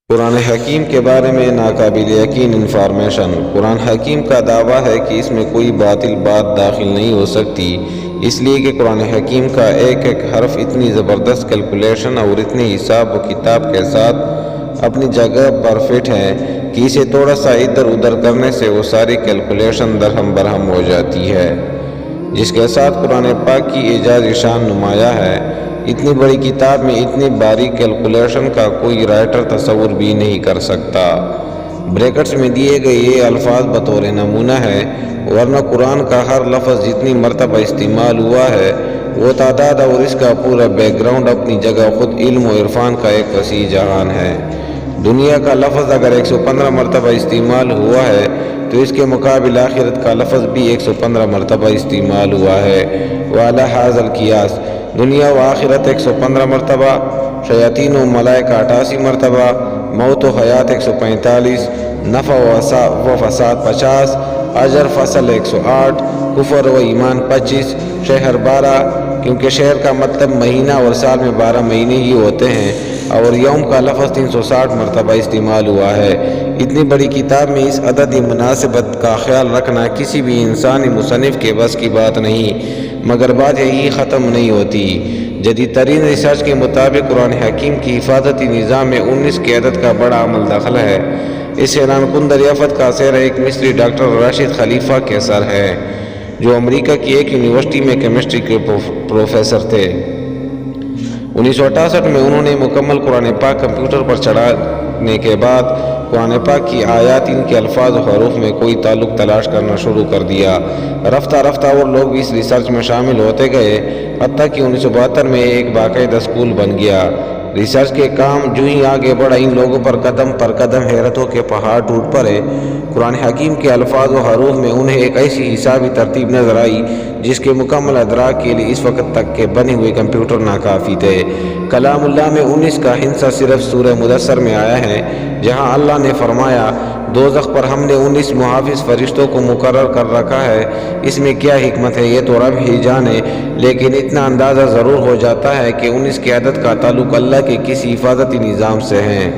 قرآن حکیم کے بارے میں ناقابل یقین انفارمیشن۔ قرآن حکیم کا دعویٰ ہے کہ اس میں کوئی باطل بات داخل نہیں ہو سکتی، اس لیے کہ قرآن حکیم کا ایک ایک حرف اتنی زبردست کیلکولیشن اور اتنے حساب و کتاب کے ساتھ اپنی جگہ پر فٹ ہے کہ اسے تھوڑا سا ادھر ادھر کرنے سے وہ ساری کیلکولیشن درہم برہم ہو جاتی ہے، جس کے ساتھ قرآن پاک کی اعجاز شان نمایاں ہے۔ اتنی بڑی کتاب میں اتنی باریک کیلکولیشن کا کوئی رائٹر تصور بھی نہیں کر سکتا۔ بریکٹس میں دیے گئے یہ الفاظ بطور نمونہ ہے، ورنہ قرآن کا ہر لفظ جتنی مرتبہ استعمال ہوا ہے وہ تعداد اور اس کا پورا بیک گراؤنڈ اپنی جگہ خود علم و عرفان کا ایک وسیع جہان ہے۔ دنیا کا لفظ اگر 115 مرتبہ استعمال ہوا ہے تو اس کے مقابل آخرت کا لفظ بھی 115 مرتبہ استعمال ہوا ہے۔ وعلی ھذا القیاس دنیا و آخرت 115 مرتبہ، شیاطین و ملائکہ 88 مرتبہ، موت و حیات 145، نفع و فساد 50، اجر فصل 108، کفر و ایمان 25، شہر 12، کیونکہ شہر کا مطلب مہینہ اور سال میں 12 مہینے ہی ہوتے ہیں، اور یوم کا لفظ 360 مرتبہ استعمال ہوا ہے۔ اتنی بڑی کتاب میں اس عددی مناسبت کا خیال رکھنا کسی بھی انسانی مصنف کے بس کی بات نہیں، مگر بات یہی ختم نہیں ہوتی۔ جدید ترین ریسرچ کے مطابق قرآن حکیم کی حفاظتی نظام میں 19 کے عدد کا بڑا عمل دخل ہے۔ اس حیران کن دریافت کا سہرا ایک مصری ڈاکٹر راشد خلیفہ کے سر ہے، جو امریکہ کی ایک یونیورسٹی میں کیمسٹری کے پروفیسر تھے۔ 1968 میں انہوں نے مکمل قرآن پاک کمپیوٹر پر چڑھانے کے بعد قرآن پاک کی آیات ان کے الفاظ و حروف میں کوئی تعلق تلاش کرنا شروع کر دیا۔ رفتہ رفتہ اور لوگ بھی اس ریسرچ میں شامل ہوتے گئے، حتیٰ کہ 1972 میں ایک باقاعدہ اسکول بن گیا۔ ریسرچ کے کام جو ہی آگے بڑھا، ان لوگوں پر قدم پر قدم حیرتوں کے پہاڑ ٹوٹ پڑے۔ قرآن حکیم کے الفاظ و حروف میں انہیں ایک ایسی حسابی ترتیب نظر آئی جس کے مکمل ادراک کے لیے اس وقت تک کے بنے ہوئے کمپیوٹر ناکافی تھے۔ کلام اللہ میں 19 کا ہندسہ صرف سورہ مدثر میں آیا ہے، جہاں اللہ نے فرمایا، دوزخ پر ہم نے 19 محافظ فرشتوں کو مقرر کر رکھا ہے۔ اس میں کیا حکمت ہے یہ تو رب ہی جانے، لیکن اتنا اندازہ ضرور ہو جاتا ہے کہ 19 کے عدد کا تعلق اللہ کے کسی حفاظتی نظام سے ہے۔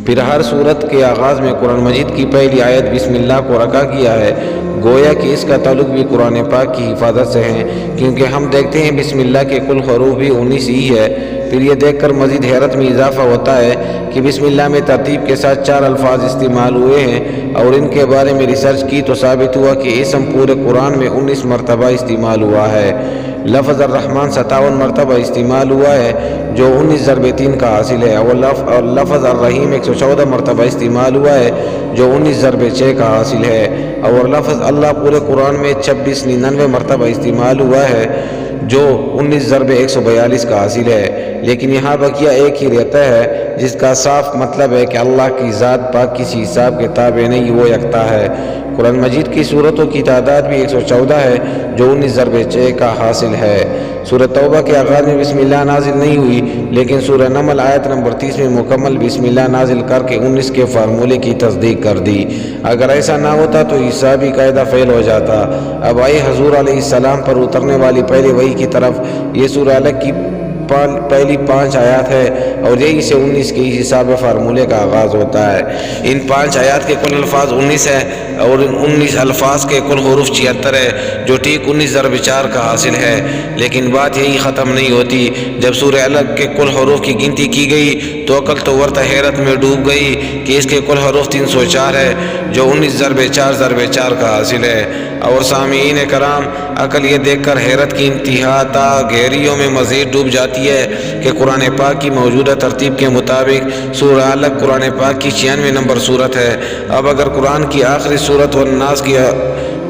پھر ہر سورت کے آغاز میں قرآن مجید کی پہلی آیت بسم اللہ کو رکھا گیا ہے، گویا کہ اس کا تعلق بھی قرآن پاک کی حفاظت سے ہے، کیونکہ ہم دیکھتے ہیں بسم اللہ کے کل حروف بھی 19 ہی ہے۔ پھر یہ دیکھ کر مزید حیرت میں اضافہ ہوتا ہے کہ بسم اللہ میں ترتیب کے ساتھ 4 الفاظ استعمال ہوئے ہیں، اور ان کے بارے میں ریسرچ کی تو ثابت ہوا کہ اسم پورے قرآن میں 19 مرتبہ استعمال ہوا ہے۔ لفظ الرحمن 57 مرتبہ استعمال ہوا ہے، جو 19 ضرب 3 کا حاصل ہے، اور لفظ الرحیم 114 مرتبہ استعمال ہوا ہے، جو 19 ضرب 6 کا حاصل ہے، اور لفظ اللہ پورے قرآن میں 2699 مرتبہ استعمال ہوا ہے، جو 19 ضرب 142 کا حاصل ہے۔ لیکن یہاں بقیہ ایک ہی رہتا ہے، جس کا صاف مطلب ہے کہ اللہ کی ذات پاک کسی حساب کے تابع نہیں، وہ یکتا ہے۔ قرآن مجید کی سورتوں کی تعداد بھی 114 ہے، جو 19 ضرب 6 کا حاصل ہے۔ سورہ توبہ کے آغاز میں بسم اللہ نازل نہیں ہوئی، لیکن سورہ نمل آیت نمبر 30 میں مکمل بسم اللہ نازل کر کے 19 کے فارمولے کی تصدیق کر دی۔ اگر ایسا نہ ہوتا تو حسابی قاعدہ فیل ہو جاتا۔ اب آئے حضور علیہ السلام پر اترنے والی پہلے وحی کی طرف۔ یہ سورہ الگ کی پہلی 5 آیات ہے، اور یہی سے 19 کے حساب فارمولے کا آغاز ہوتا ہے۔ ان 5 آیات کے کل الفاظ 19 ہے، اور ان 19 الفاظ کے کل حروف 76 ہے، جو ٹھیک 19 ضرب 4 کا حاصل ہے۔ لیکن بات یہی ختم نہیں ہوتی۔ جب سورہ الگ کے کل حروف کی گنتی کی گئی تو عقل تو ورطہ حیرت میں ڈوب گئی کہ اس کے کل حروف 304 ہے، جو 19 ضرب 4 ضرب 4 کا حاصل ہے۔ اور سامعین کرام، عقل یہ دیکھ کر حیرت کی انتہا تا گہریوں میں مزید ڈوب جاتی ہے کہ قرآن پاک کی موجودہ ترتیب کے مطابق سورہ الگ قرآن پاک کی 96 نمبر سورت ہے۔ اب اگر قرآن کی آخری سورت والناس کی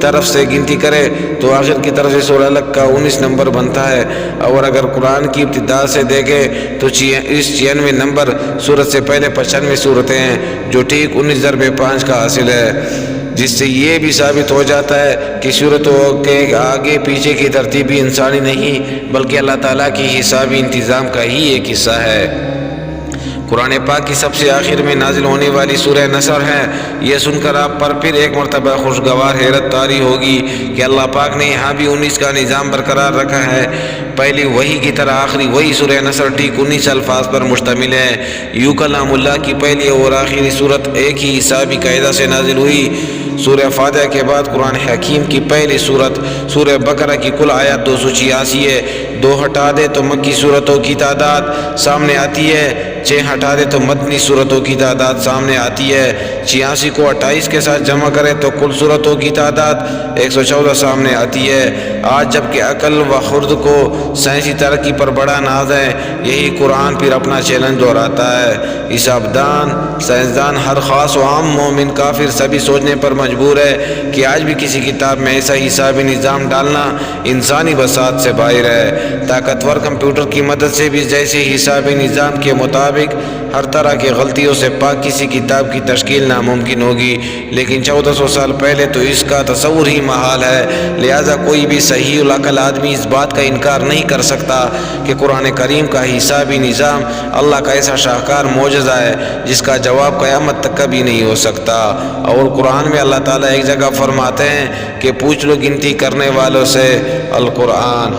طرف سے گنتی کرے تو آخر کی طرف سے سورہ الگ کا 19 نمبر بنتا ہے، اور اگر قرآن کی ابتدا سے دیکھے تو اس 96 نمبر سورت سے پہلے 95 سورتیں ہیں، جو ٹھیک 19 ضرب 5 کا حاصل ہے، جس سے یہ بھی ثابت ہو جاتا ہے کہ سورتوں کے آگے پیچھے کی ترتیب بھی انسانی نہیں، بلکہ اللہ تعالیٰ کی حسابی انتظام کا ہی ایک حصہ ہے۔ قرآن پاک کی سب سے آخر میں نازل ہونے والی سورہ نصر ہے۔ یہ سن کر آپ پر پھر ایک مرتبہ خوشگوار حیرت طاری ہوگی کہ اللہ پاک نے یہاں بھی 19 کا نظام برقرار رکھا ہے۔ پہلی وحی کی طرح آخری وہی سورہ نصر ٹھیک 19 الفاظ پر مشتمل ہے۔ یوں کلام اللہ کی پہلی اور آخری صورت ایک ہی حسابی قاعدہ سے نازل ہوئی۔ سورہ فاتحہ کے بعد قرآن حکیم کی پہلی صورت سورہ بقرہ کی کل آیات 286 ہے۔ 2 ہٹا دے تو مکی صورتوں کی تعداد سامنے آتی ہے، 6 ہٹا دے تو مدنی صورتوں کی تعداد سامنے آتی ہے، 86 کو 28 کے ساتھ جمع کرے تو کل صورتوں کی تعداد 114 سامنے آتی ہے۔ آج جب کہ عقل و خرد کو سائنسی ترقی پر بڑا ناز ہے، یہی قرآن پھر اپنا چیلنج دہراتا ہے۔ حساب دان، سائنسدان، ہر خاص و عام مومن، کافر سبھی سوچنے پر مجبور ہے کہ آج بھی کسی کتاب میں ایسا حسابی نظام ڈالنا انسانی بساط سے باہر ہے۔ طاقتور کمپیوٹر کی مدد سے بھی جیسے حسابی نظام کے مطابق ہر طرح کی غلطیوں سے پاک کسی کتاب کی تشکیل ناممکن ہوگی، لیکن 1400 سال پہلے تو اس کا تصور ہی محال ہے۔ لہٰذا کوئی بھی صحیح العقل آدمی اس بات کا انکار نہیں کر سکتا کہ قرآن کریم کا حسابی نظام اللہ کا ایسا شاہکار معجزہ ہے جس کا جواب قیامت تک کبھی نہیں ہو سکتا۔ اور قرآن میں اللہ تعالیٰ ایک جگہ فرماتے ہیں کہ پوچھ لو گنتی کرنے والوں سے، القرآن